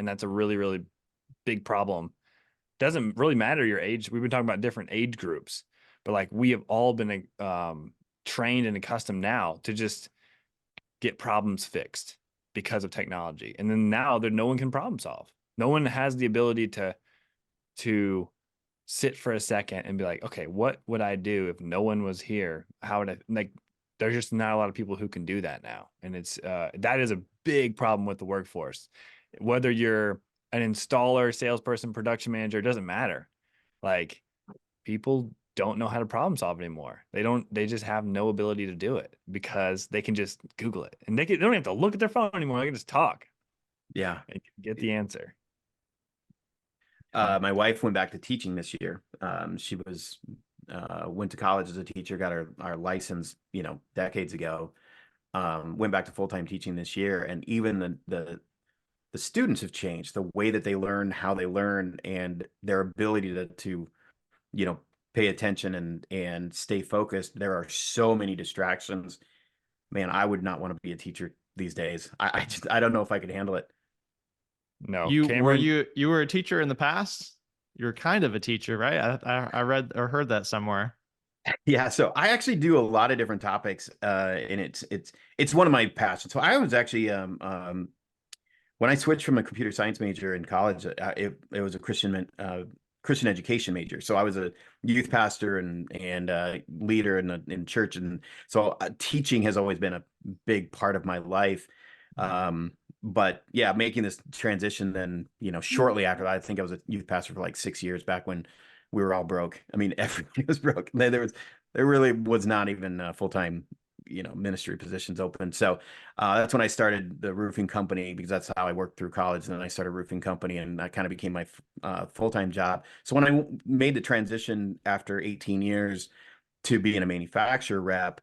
and that's a really, really big problem. Doesn't really matter your age. We've been talking about different age groups, but like we have all been trained and accustomed now to just get problems fixed because of technology. And then now that no one can problem solve. No one has the ability to sit for a second and be like, okay, what would I do if no one was here? How would I like there's just not a lot of people who can do that now. And it's that is a big problem with the workforce. Whether you're an installer, salesperson, production manager, it doesn't matter. Like people don't know how to problem solve anymore. They just have no ability to do it because they can just Google it. And they don't have to look at their phone anymore. They can just talk Yeah. and get the answer. My wife went back to teaching this year. She was went to college as a teacher, got our license, decades ago. Went back to full-time teaching this year, and even the students have changed, the way that they learn, how they learn, and their ability to pay attention and stay focused. There are so many distractions. Man, I would not want to be a teacher these days. I don't know if I could handle it. No, You Cameron. you were a teacher in the past? You were kind of a teacher, right? I read or heard that somewhere. Yeah, so I actually do a lot of different topics, and it's one of my passions. So I was actually when I switched from a computer science major in college, it was a Christian education major. So I was a youth pastor and leader in church, and so teaching has always been a big part of my life. But yeah, making this transition then, shortly after that, I think I was a youth pastor for like 6 years back when we were all broke. I mean, everybody was broke. There really was not even full-time, ministry positions open. So that's when I started the roofing company, because that's how I worked through college. And then I started a roofing company, and that kind of became my full-time job. So when I made the transition after 18 years to being a manufacturer rep,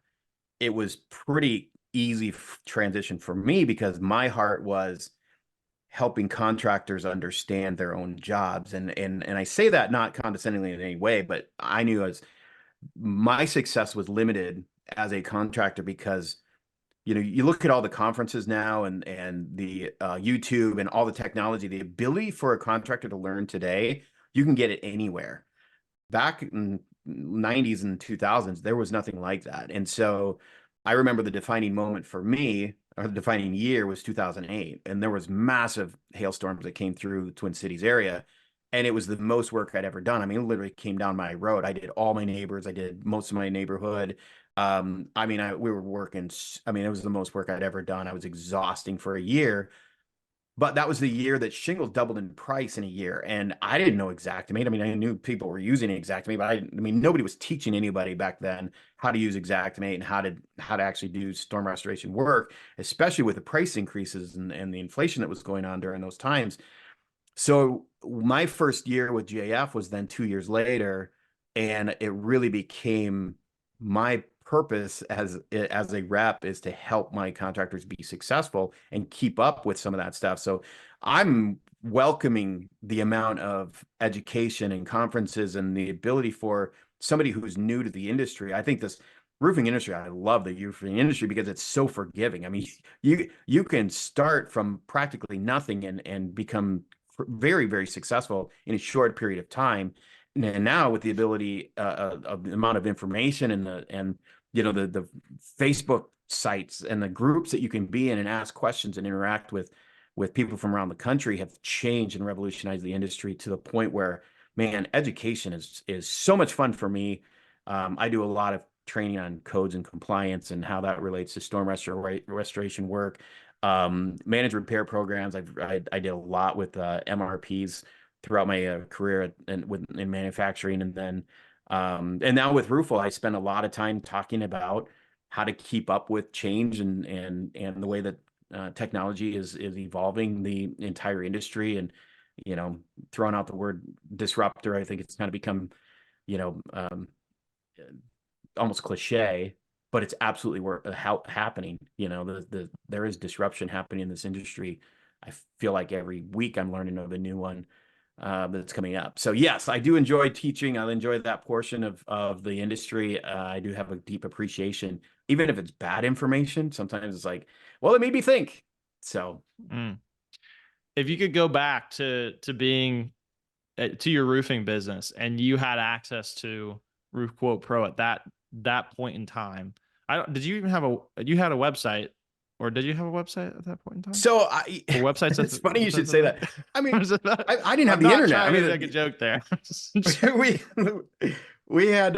it was pretty easy transition for me, because my heart was helping contractors understand their own jobs. And I say that not condescendingly in any way, but I knew as my success was limited as a contractor, because you look at all the conferences now and the YouTube and all the technology, the ability for a contractor to learn today, you can get it anywhere. Back in 90s and 2000s, there was nothing like that. And so I remember the defining moment for me, or the defining year, was 2008. And there was massive hailstorms that came through the Twin Cities area. And it was the most work I'd ever done. I mean, it literally came down my road. I did all my neighbors. I did most of my neighborhood. We were working. I mean, it was the most work I'd ever done. I was exhausting for a year. But that was the year that shingles doubled in price in a year. And I didn't know Xactimate. I mean, I knew people were using Xactimate, but I mean, nobody was teaching anybody back then how to use Xactimate and how to actually do storm restoration work, especially with the price increases and the inflation that was going on during those times. So my first year with GAF was then 2 years later, and it really became my purpose as a rep is to help my contractors be successful and keep up with some of that stuff. So I'm welcoming the amount of education and conferences and the ability for somebody who's new to the industry. I think this roofing industry, I love the roofing industry because it's so forgiving. I mean, you can start from practically nothing and become very, very successful in a short period of time. And now with the ability of the amount of information and the Facebook sites and the groups that you can be in and ask questions and interact with people from around the country have changed and revolutionized the industry to the point where, man, education is so much fun for me. I do a lot of training on codes and compliance and how that relates to storm restoration work. Managed repair programs. I did a lot with MRPs throughout my career in manufacturing, and then and now with Roofle, I spend a lot of time talking about how to keep up with change and the way that technology is evolving the entire industry, and throwing out the word disruptor. I think it's kind of become you know um, almost cliche, but it's absolutely happening. There is disruption happening in this industry. I feel like every week I'm learning of a new one that's coming up. So yes, I do enjoy teaching. I enjoy that portion of the industry. I do have a deep appreciation, even if it's bad information. Sometimes it's like, well, it made me think. So Mm. if you could go back to being to your roofing business and you had access to Roof Quote Pro at that point in time, I don't, did you even have you had a website, or did you have a website at that point in time? So Or websites? it's funny you should say that. I mean, I I didn't have the not internet. trying I mean, to make a joke there. we had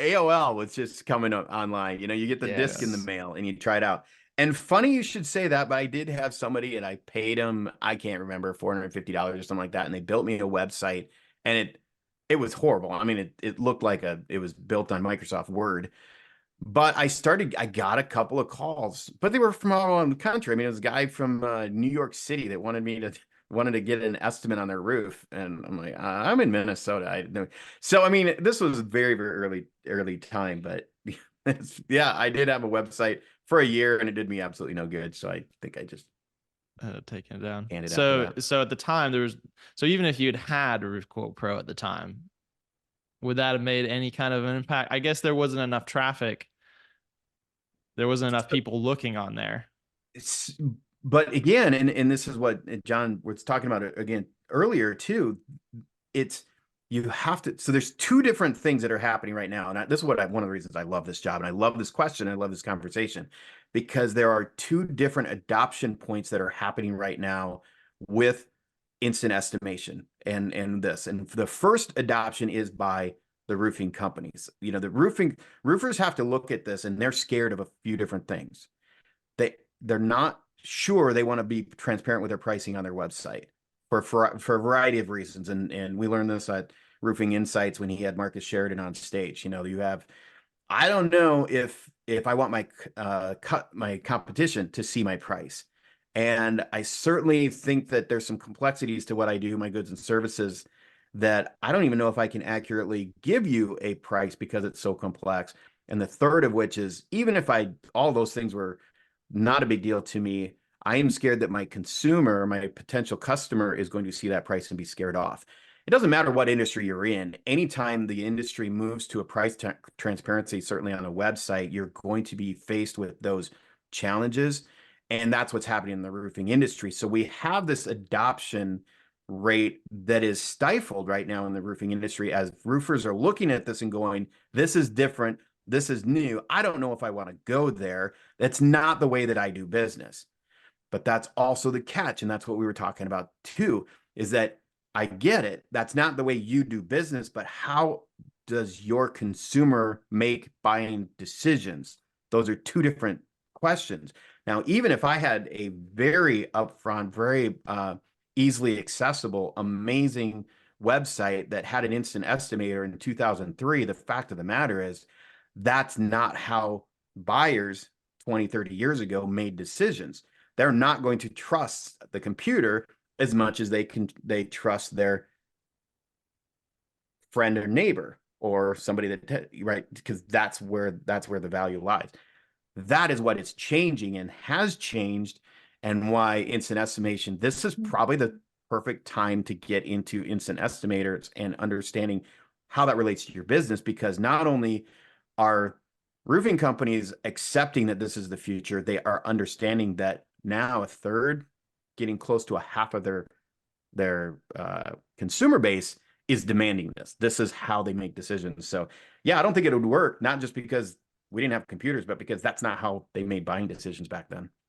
AOL was just coming up online. You get the disc in the Yes. mail and you try it out. And funny you should say that, but I did have somebody and I paid them, I can't remember, $450 or something like that, and they built me a website, and it was horrible. I mean, it looked like it was built on Microsoft Word. But I got a couple of calls, but they were from all around the country. I mean, it was a guy from New York City that wanted to get an estimate on their roof, and I'm like, I'm in Minnesota. I know. So I mean, this was very, very early time, but yeah, I did have a website for a year, and it did me absolutely no good. So I think I just taking it down. handed So after that. so at the time so even if you'd had Roof Quote Pro at the time, would that have made any kind of an impact? I guess there wasn't enough traffic. There wasn't enough people looking on there. But again, and this is what John was talking about again earlier too. It's you have to. So there's two different things that are happening right now, and this is one of the reasons I love this job, and I love this question, I love this conversation, because there are two different adoption points that are happening right now with instant estimation and this. And the first adoption is by the roofing companies. The roofers have to look at this, and they're scared of a few different things. They're not sure they want to be transparent with their pricing on their website for a variety of reasons. And we learned this at Roofing Insights when he had Marcus Sheridan on stage. You have, I don't know if I want my competition to see my price. And I certainly think that there's some complexities to what I do, my goods and services, that I don't even know if I can accurately give you a price because it's so complex. And the third of which is, even if all those things were not a big deal to me, I am scared that my consumer, my potential customer, is going to see that price and be scared off. It doesn't matter what industry you're in. Anytime the industry moves to a price transparency, certainly on a website, you're going to be faced with those challenges. And that's what's happening in the roofing industry. So we have this adoption rate that is stifled right now in the roofing industry as roofers are looking at this and going, this is different. This is new. I don't know if I want to go there. That's not the way that I do business. But that's also the catch. And that's what we were talking about too, is that I get it. That's not the way you do business, but how does your consumer make buying decisions? Those are two different questions. Now, even if I had a very upfront, very easily accessible, amazing website that had an instant estimator in 2003, the fact of the matter is that's not how buyers 20, 30 years ago made decisions. They're not going to trust the computer as much as they trust their friend or neighbor or somebody that, right? Because that's where the value lies. That is what is changing and has changed, and why instant estimation, this is probably the perfect time to get into instant estimators and understanding how that relates to your business, because not only are roofing companies accepting that this is the future, they are understanding that now a third, getting close to a half of their consumer base is demanding this. This is how they make decisions. So yeah, I don't think it would work, not just because we didn't have computers, but because that's not how they made buying decisions back then.